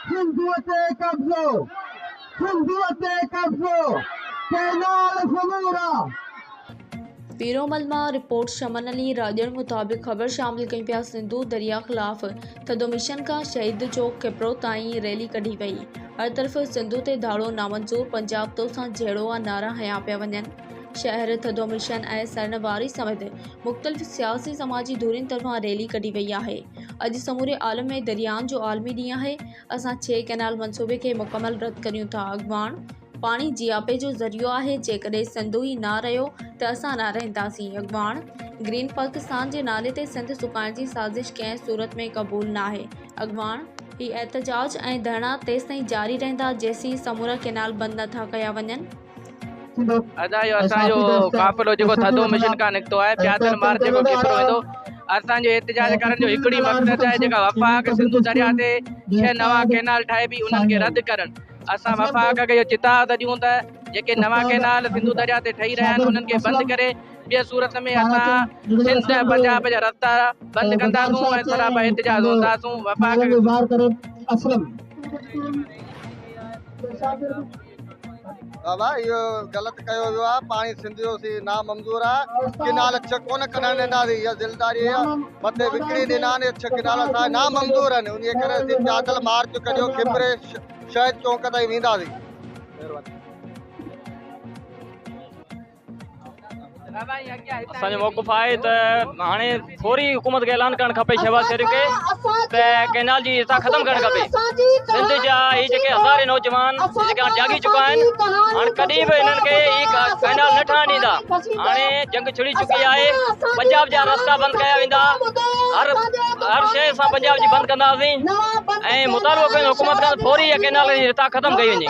सिंधु ते कब्जो, सिंधु ते कब्जो, कैनाल समूरा। पीरोमल मां रिपोर्ट शमन अली राजन मुताबिक़ ख़बर शामिल कई पिया। सिंधु दरिया ख़िलाफ़ थधो मिशन का शहीद चौक किपरो ताईं रैली कढी वई। हर तरफ़ सिंधु ते धाड़ो नामंजूर, पंजाब तो सां जहिड़ो आ नारा हया पिया वञनि। शहर थधो मिशन ऐं सरनवारी समेत मुख़्तलिफ़ सियासी समाजी धुरियुनि तरफ़ां रैली कढी वई आहे। अॼु समूरे आलम में दरियाउनि जो आलमी ॾींहुं आहे। असां 6 कैनाल मंसूबे खे मुकमल रद्द करियूं था। अॻवान पाणी जियापे जो ज़रियो आहे। जेकॾहिं सिंधु ई न रहियो त असां न रहंदासीं। अॻवान ग्रीन पाकिस्तान जे नाले ते सिंध सुकाइण जी साज़िश कंहिं सूरत में क़बूल न आहे। अॻवान ही एहतजाज ऐं धरना तेसिताईं जारी रहंदा जेसिताईं समूरा कैनाल बंदि नथा कया वञनि। असांजो काफ़िलो जेको थधो मिशन खां निकितो आहे, प्यादल मार्च जेको किपरो वेंदो। असांजो एहतजाज करण जो हिकिड़ी मक़सद आहे, जेका वफ़ाक़ सिंधु दरिया ते 6 नवां कैनाल ठाहे बि उन्हनि खे रद्द करण। असां वफ़ाक़ खे इहो चिताद ॾियूं त जेके नवां कैनाल सिंधु दरिया ते ठही रहिया आहिनि उन्हनि खे बंदि करे ॿिए सूरत में असां सिंध ऐं पंजाब जा रस्ता बंदि कंदासूं ऐं सरापा एहतजाज हूंदासूं। वफ़ाक़ बाबा इहो ग़लति कयो वियो आहे। पाणी सिंध जो नामंज़ूर आहे। किनाल 6 कोन खणणु ॾींदासीं, इहा दिलदारी आहे। मथे विकिणी ॾिना आहिनि 6 किनाल असां नामंज़ूर आहिनि। उन करे असीं प्यादल मार्च कढियो, खिपरे शहीद चौक ताईं वेंदासीं। असांजो मौक़िफ़ आहे त हाणे फौरी हुकूमत खे ऐलान करणु खपे शहबाज शरीफ़ खे त कैनाल जी हिसाब ख़तमु करणु खपे। सिंध जा ही जेके हज़ारे नौजवान जेके हाणे जागी चुका आहिनि, हाणे कॾहिं बि हिननि खे ही कैनाल न ठहणु ॾींदा। हाणे जंग छिड़ी चुकी आहे। पंजाब जा रस्ता बंदि कया वेंदा। हर शइ असां पंजाब जी बंदि कंदासीं ऐं मुतालबो कयूं हुकूमत खां फौरी कैनाल जी हिसाब ख़तमु कई वञे।